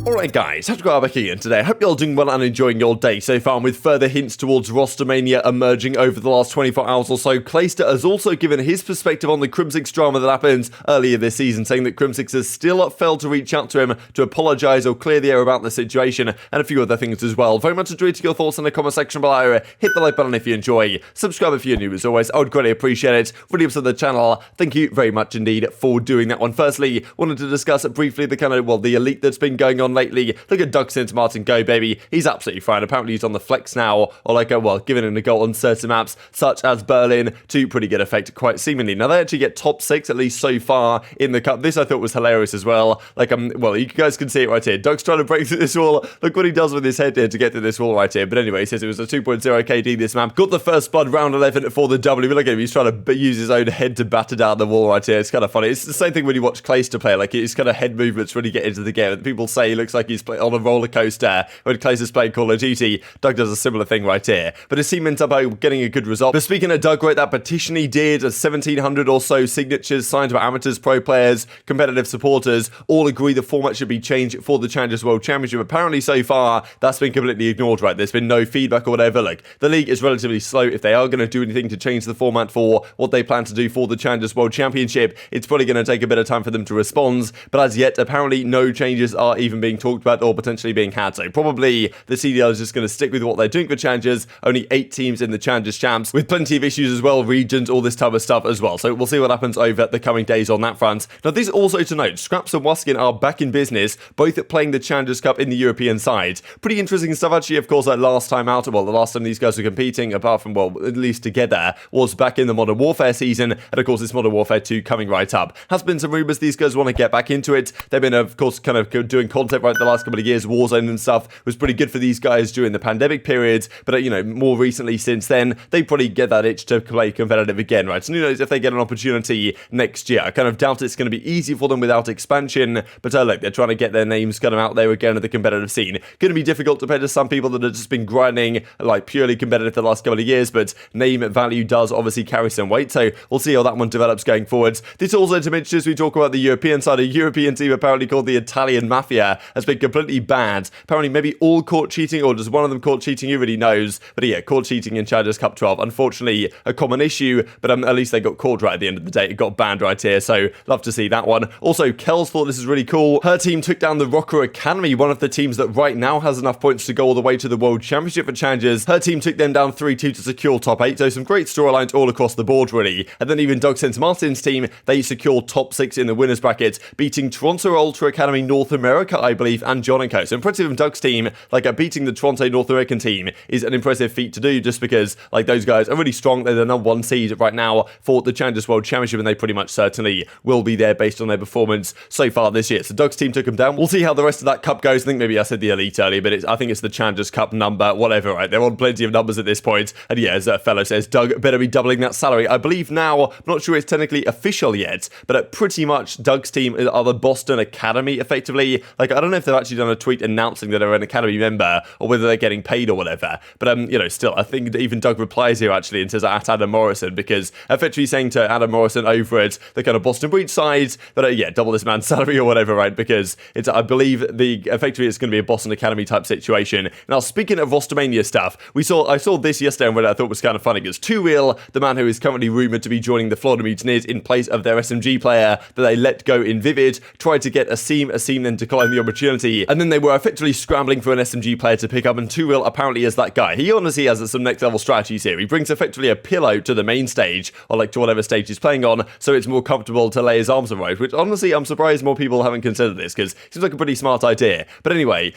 Alright guys, TacticalRab here today. I hope you're all doing well and enjoying your day so far, and with further hints towards Rostermania emerging over the last 24 hours or so. Clayster has also given his perspective on the Crimsix drama that happened earlier this season, saying that Crimsix has still failed to reach out to him to apologise or clear the air about the situation, and a few other things as well. Very much enjoyed your thoughts in the comment section below. Hit the like button if you enjoy, subscribe if you're new as always, I would greatly appreciate it. Really up to the channel, thank you very much indeed for doing that one. Firstly, wanted to discuss briefly the kind of, the elite that's been going on lately. Look at Doug Martin go, baby. He's absolutely fine. Apparently he's on the flex now, or giving in a goal on certain maps, such as Berlin, to pretty good effect, quite seemingly. Now, they actually get top 6, at least so far, in the cup. This I thought was hilarious as well. You guys can see it right here. Doug's trying to break through this wall. Look what he does with his head here to get through this wall right here. But anyway, he says it was a 2.0 KD this map. Got the first blood, round 11 for the W. Look at him. He's trying to use his own head to batter down the wall right here. It's kind of funny. It's the same thing when you watch Clayster play. His kind of head movements when you get into the game. People say he looks like he's on a roller coaster when Clayster's playing Call of Duty. Doug does a similar thing right here. But his team ends up getting a good result. But speaking of Doug, right, that petition he did, 1,700 or so signatures signed by amateurs, pro players, competitive supporters, all agree the format should be changed for the Challengers World Championship. Apparently, so far, that's been completely ignored, right? There's been no feedback or whatever. Look, the league is relatively slow. If they are going to do anything to change the format for what they plan to do for the Challengers World Championship, it's probably going to take a bit of time for them to respond. But as yet, apparently, no changes are even being talked about or potentially being had. So probably the CDL is just going to stick with what they're doing for Challengers. Only 8 teams in the Challengers Champs, with plenty of issues as well, regions, all this type of stuff as well. So we'll see what happens over the coming days on that front. Now, this is also to note, Scraps and Waskin are back in business, both at playing the Challengers Cup in the European side. Pretty interesting stuff, actually. Of course, last time out, the last time these guys were competing, apart from, at least together, was back in the Modern Warfare season, and of course, it's Modern Warfare 2 coming right up. Has been some rumours these guys want to get back into it. They've been, of course, kind of doing content right the last couple of years. Warzone and stuff was pretty good for these guys during the pandemic period, but more recently since then, they probably get that itch to play competitive again, right? So who knows if they get an opportunity next year. I kind of doubt it's going to be easy for them without expansion, but look, they're trying to get their names kind of out there again at the competitive scene. Going to be difficult compared to some people that have just been grinding purely competitive the last couple of years, but name value does obviously carry some weight, so we'll see how that one develops going forwards. This also to mention, as we talk about the European side, a European team apparently called the Italian Mafia has been completely banned. Apparently maybe all caught cheating, or just one of them caught cheating, who really knows, but yeah, caught cheating in Challengers Cup 12. Unfortunately, a common issue, but at least they got caught right at the end of the day. It got banned right here, so love to see that one. Also, Kels thought this is really cool. Her team took down the Rokkr Academy, one of the teams that right now has enough points to go all the way to the World Championship for Challengers. Her team took them down 3-2 to secure top 8, so some great storylines all across the board, really. And then even Doug Martin's team, they secured top 6 in the winners bracket, beating Toronto Ultra Academy North America, I believe, and John & Co. So impressive from Doug's team. Beating the Toronto North American team is an impressive feat to do, just because those guys are really strong. They're the number 1 seed right now for the Challengers World Championship, and they pretty much certainly will be there based on their performance so far this year. So Doug's team took them down. We'll see how the rest of that cup goes. I think maybe I said the elite earlier, but I think it's the Challengers Cup number, whatever, right? They're on plenty of numbers at this point. And yeah, as a fellow says, Doug better be doubling that salary. I believe now, I'm not sure it's technically official yet, but pretty much Doug's team are the Boston Academy, effectively. I don't know if they've actually done a tweet announcing that they're an Academy member, or whether they're getting paid or whatever. But, still, I think that even Doug replies here, actually, and says at Adam Morrison, because effectively saying to Adam Morrison over at the kind of Boston Breach side that, double this man's salary or whatever, right? Because I believe effectively it's going to be a Boston Academy type situation. Now, speaking of Rostermania stuff, I saw this yesterday, and what I thought was kind of funny, because 2Real, the man who is currently rumoured to be joining the Florida Mutineers in place of their SMG player that they let go in Vivid, tried to get Asim then declined the opportunity, and then they were effectively scrambling for an SMG player to pick up, and 2Real apparently is that guy. He honestly has some next level strategies here. He brings effectively a pillow to the main stage, or to whatever stage he's playing on, so it's more comfortable to lay his arms around, which honestly I'm surprised more people haven't considered this, because it seems like a pretty smart idea. But anyway,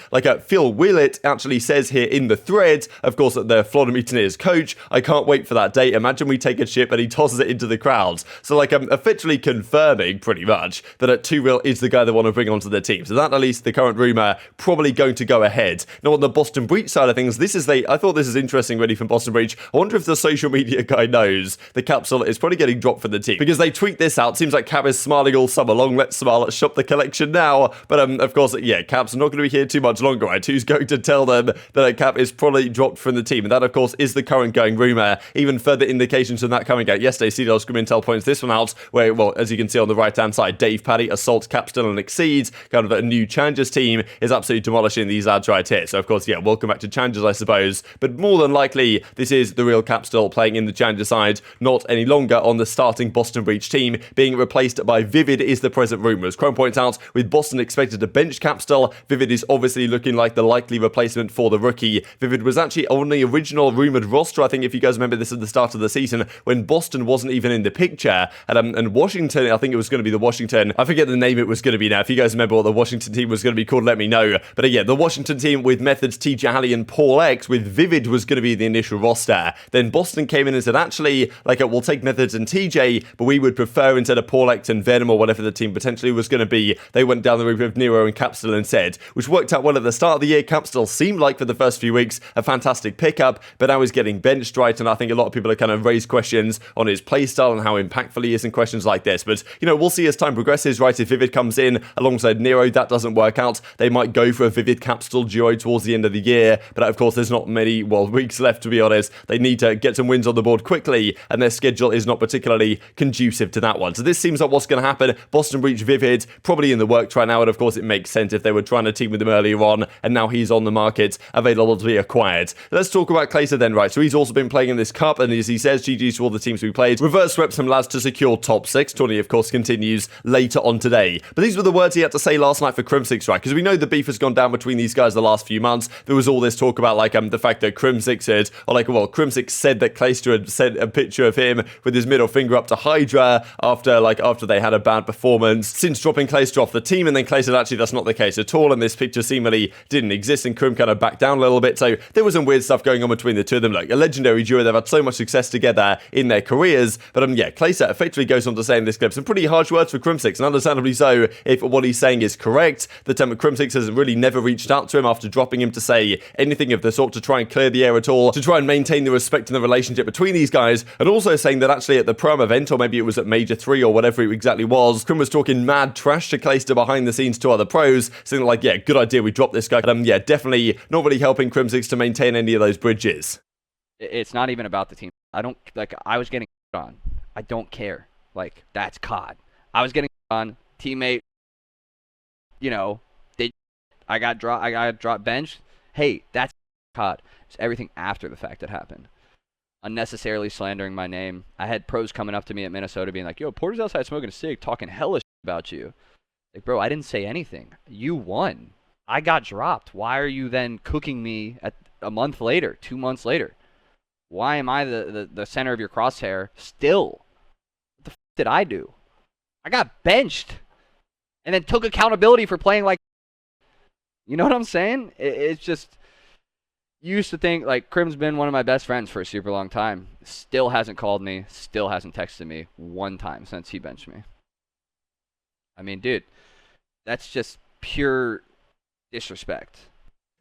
Phil Willett actually says here in the thread, of course, that the Florida Mutineers coach, I can't wait for that day. Imagine we take a ship and he tosses it into the crowds. So I'm effectively confirming pretty much that 2Real is the guy they want to bring onto their team. So that, at least the current rumour, probably going to go ahead. Now on the Boston Breach side of things, I thought this is interesting really from Boston Breach. I wonder if the social media guy knows the capsule is probably getting dropped from the team, because they tweet this out. Seems like Cap is smiling all summer long. Let's smile, shop the collection now. But of course, yeah, Cap's not going to be here too much longer, right? Who's going to tell them that Cap is probably dropped from the team? And that, of course, is the current going rumour. Even further indications from that coming out yesterday. CDL Scream Intel points this one out, where, as you can see on the right-hand side, Dave Paddy assaults Cap still and exceeds, kind of a new challenge Challengers team is absolutely demolishing these lads right here. So, of course, yeah, welcome back to Challengers, I suppose. But more than likely, this is the real Capstone playing in the Challenger side, not any longer on the starting Boston Breach team, being replaced by Vivid is the present rumour. As Chrome points out, with Boston expected to bench Capstone, Vivid is obviously looking like the likely replacement for the rookie. Vivid was actually on the original rumoured roster, I think, if you guys remember this at the start of the season, when Boston wasn't even in the picture. And Washington, I think it was going to be the Washington, I forget the name it was going to be now. If you guys remember what the Washington team was going to be called, let me know. But yeah, the Washington team with Methods, TJ Halley and Paul X with Vivid was going to be the initial roster. Then Boston came in and said, actually, like, we'll take Methods and TJ, but we would prefer instead of Paul X and Venom or whatever the team potentially was going to be, they went down the route of Nero and Capstone instead, which worked out well at the start of the year. Capstone seemed like for the first few weeks a fantastic pickup, but now he's getting benched, right? And I think a lot of people have kind of raised questions on his playstyle and how impactful he is in questions like this. But, you know, we'll see as time progresses, right? If Vivid comes in alongside Nero, that doesn't work out. They might go for a Vivid Capstone duo towards the end of the year, but of course there's not many, well, weeks left to be honest. They need to get some wins on the board quickly, and their schedule is not particularly conducive to that one. So this seems like what's going to happen. Boston Breach Vivid, probably in the works right now, and of course it makes sense if they were trying to team with him earlier on, and now he's on the market, available to be acquired. Let's talk about Clayster then, right? So he's also been playing in this cup, and as he says, GG's to all the teams we played. Reverse swept some lads to secure top 6. Tourney, of course, continues later on today. But these were the words he had to say last night for Crimsix, right? Because we know the beef has gone down between these guys the last few months. There was all this talk about, like, the fact that Crimsix had, or like, well, Crimsix said that Clayster had sent a picture of him with his middle finger up to Hydra after they had a bad performance, since dropping Clayster off the team, and then Clayster said, actually, that's not the case at all, and this picture seemingly didn't exist, and Crim kind of backed down a little bit. So there was some weird stuff going on between the two of them. Like, a legendary duo, they've had so much success together in their careers, but yeah, Clayster effectively goes on to say in this clip some pretty harsh words for Crimsix, and understandably so if what he's saying is correct. The term Crimsix has really never reached out to him after dropping him to say anything of the sort to try and clear the air at all, to try and maintain the respect and the relationship between these guys, and also saying that actually at the Prom event, or maybe it was at Major 3 or whatever it exactly was, Crim was talking mad trash to Clayster behind the scenes to other pros, saying like, yeah, good idea, we dropped this guy. But yeah, definitely not really helping Crimsix to maintain any of those bridges. It's not even about the team. I was getting on. I don't care. Like, that's COD. I was getting on. Teammate, you know, I got dropped bench. Hey, that's COD. It's everything after the fact that happened. Unnecessarily slandering my name. I had pros coming up to me at Minnesota being like, yo, Porter's outside smoking a cig, talking hella about you. Like, bro, I didn't say anything. You won. I got dropped. Why are you then cooking me at a month later, 2 months later? Why am I the center of your crosshair still? What the f did I do? I got benched and then took accountability for playing like... You know what I'm saying? It's just... Used to think, like, Crim's been one of my best friends for a super long time. Still hasn't called me. Still hasn't texted me one time since he benched me. I mean, dude, that's just pure disrespect.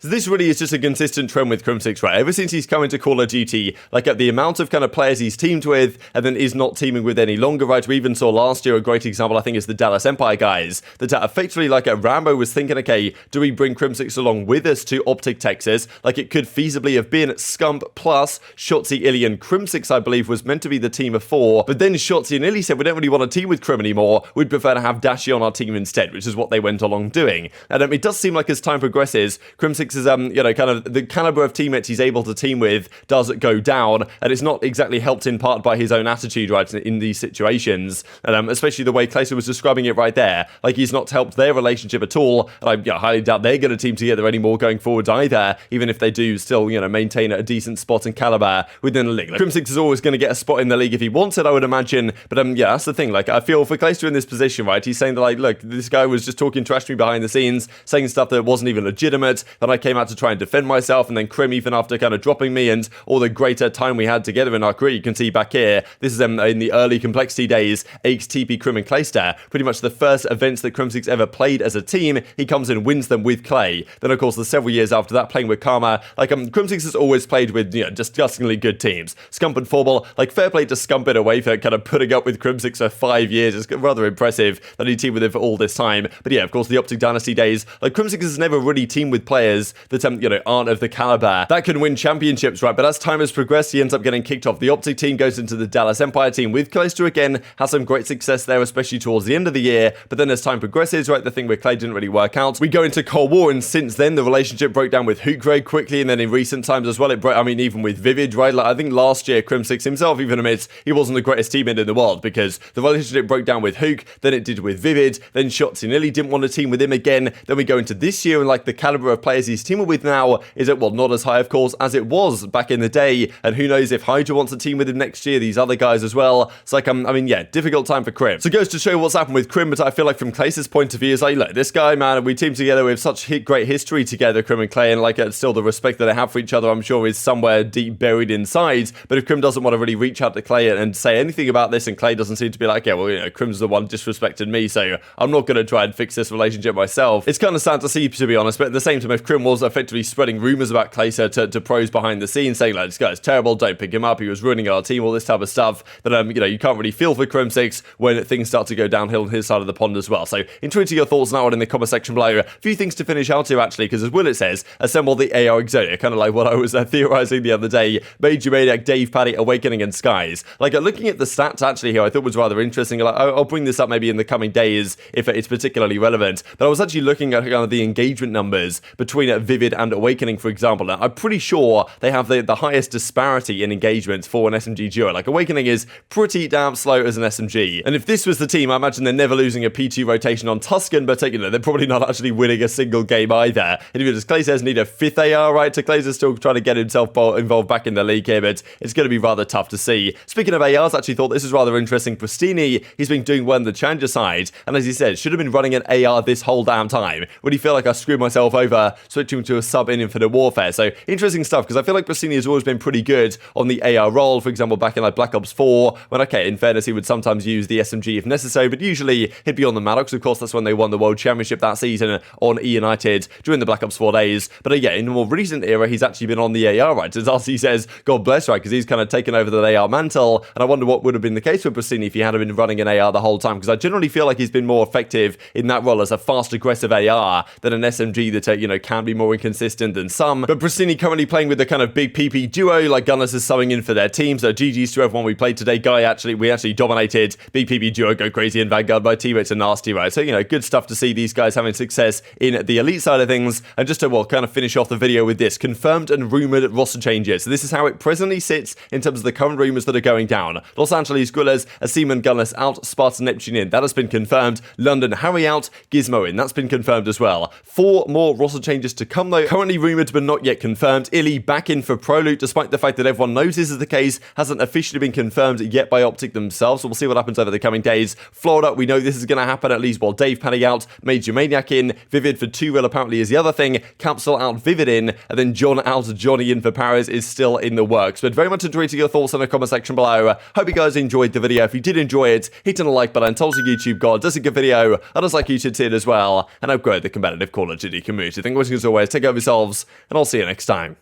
So this really is just a consistent trend with Crimsix, right? Ever since he's come into Call of Duty, like at the amount of kind of players he's teamed with and then is not teaming with any longer, right? We even saw last year a great example, I think, is the Dallas Empire guys, that effectively, like, Rambo was thinking, okay, do we bring Crimsix along with us to Optic, Texas? Like, it could feasibly have been Scump plus Shotzi, Illy, and Crimsix, I believe, was meant to be the team of 4, but then Shotzi and Illy said, we don't really want to team with Crim anymore, we'd prefer to have Dashi on our team instead, which is what they went along doing. And it does seem like as time progresses, Crimsix is, you know, kind of the caliber of teammates he's able to team with does go down, and it's not exactly helped in part by his own attitude, right, in these situations, and especially the way Clayster was describing it right there. Like, he's not helped their relationship at all, and I highly doubt they're going to team together anymore going forwards either, even if they do still, you know, maintain a decent spot in caliber within the league. Like, Crimsix is always going to get a spot in the league if he wants it, I would imagine, but yeah, that's the thing. Like, I feel for Clayster in this position, right, he's saying that, like, look, this guy was just talking trash to me behind the scenes, saying stuff that wasn't even legitimate, then I came out to try and defend myself, and then Crim, even after kind of dropping me and all the greater time we had together in our career, you can see back here, this is in the early complexity days, Aches, TP, Crim, and Clayster, pretty much the first events that Crimsix ever played as a team, he comes in and wins them with Clay. Then, of course, the several years after that, playing with Karma, like, Crimsix has always played with, you know, disgustingly good teams. Scump and Forball, like, fair play to Scump in a way for kind of putting up with Crimsix for 5 years. It's rather impressive that he teamed with him for all this time. But yeah, of course, the Optic Dynasty days, like, Crimsix has never really teamed with players players that, you know, aren't of the caliber that can win championships, right? But as time has progressed, he ends up getting kicked off. The Optic team goes into the Dallas Empire team with Clayster again, has some great success there, especially towards the end of the year. But then as time progresses, right, the thing with Clay didn't really work out. We go into Cold War, and since then, the relationship broke down with Huke very quickly, and then in recent times as well, it broke, I mean, even with Vivid, right? Like, I think last year, Crimsix himself even admits he wasn't the greatest teammate in the world because the relationship broke down with Huke, then it did with Vivid, then Shotzzy nearly didn't want to team with him again. Then we go into this year, and like the caliber of players he's teaming with now is at, well, not as high, of course, as it was back in the day. And who knows if Hydra wants to team with him next year, these other guys as well. It's like, I mean, yeah, difficult time for Crim. So it goes to show what's happened with Crim, but I feel like from Clayster's point of view, is like, look, this guy, man, we teamed together with such great history together, Crim and Clay, and like, still the respect that they have for each other, I'm sure, is somewhere deep buried inside. But if Crim doesn't want to really reach out to Clay and say anything about this, and Clay doesn't seem to be like, yeah, well, you know, Crim's the one disrespected me, so I'm not going to try and fix this relationship myself. It's kind of sad to see, to be honest, but at the same time, if Crim was effectively spreading rumors about Clayster to pros behind the scenes, saying like, this guy's terrible, don't pick him up, he was ruining our team, all this type of stuff, that, you know, you can't really feel for Crimsix when things start to go downhill on his side of the pond as well. So intrigued to your thoughts now in the comment section below. A few things to finish out here, actually, because as Will it says, assemble the AR Exotic, kind of like what I was theorizing the other day, MajorManiak, Dave, Paddy, Awakening, and Skies. Like, looking at the stats actually here, I thought was rather interesting. Like, I'll bring this up maybe in the coming days if it's particularly relevant, but I was actually looking at kind of the engagement numbers between Vivid and Awakening, for example. Now, I'm pretty sure they have the highest disparity in engagements for an SMG duo. Like, Awakening is pretty damn slow as an SMG, and if this was the team, I imagine they're never losing a P2 rotation on Tuscan, but you know, they're probably not actually winning a single game either. And even as Clay says, need a 5th AR, right? So Clay's still trying to get himself involved back in the league here, but it's going to be rather tough to see. Speaking of ARs, I actually thought this was rather interesting. Prestinni, he's been doing well in the Challenger side, and as he said, should have been running an AR this whole damn time. Would he feel like I screwed myself over switching to a sub in Infinite Warfare? So interesting stuff, because I feel like Prestinni has always been pretty good on the AR role. For example, back in like Black Ops 4, when, okay, in fairness, he would sometimes use the SMG if necessary, but usually he'd be on the Maddox. Of course, that's when they won the World Championship that season on E United during the Black Ops 4 days. But yeah, in the more recent era, he's actually been on the AR, right? As RC says, God bless, right? Because he's kind of taken over the AR mantle, and I wonder what would have been the case with Prestinni if he had been running an AR the whole time, because I generally feel like he's been more effective in that role as a fast, aggressive AR than an SMG that, you know, can be more inconsistent than some. But Prestinni currently playing with the kind of big PP duo, like Gunless is subbing in for their team, so GG's to everyone we played today. We actually dominated. Big PP duo go crazy in Vanguard. My teammates are nasty, right? So, you know, good stuff to see these guys having success in the elite side of things. And just to, well, kind of finish off the video with this, confirmed and rumored roster changes. So this is how it presently sits in terms of the current rumors that are going down. Los Angeles, Guerrillas, Asim and Gunless out, Spart and Neptune in. That has been confirmed. London, Harry out, Gizmo in. That's been confirmed as well. 4 more roster changes to come, though. Currently rumored but not yet confirmed. Illy back in for Proloot, despite the fact that everyone knows this is the case, hasn't officially been confirmed yet by Optic themselves. So we'll see what happens over the coming days. Florida, we know this is going to happen at least while Dave Paddy out, MajorManiak in, Vivid for 2 real apparently is the other thing, Capsule out, Vivid in, and then John out, Johnny in for Paris is still in the works. But very much enjoyed your thoughts in the comment section below. Hope you guys enjoyed the video. If you did enjoy it, hit on the like button, tell us your YouTube God, does a good video, I'd just like you to see it as well, and upgrade the competitive Call of Duty community. Thank you for watching as always, take care of yourselves, and I'll see you next time.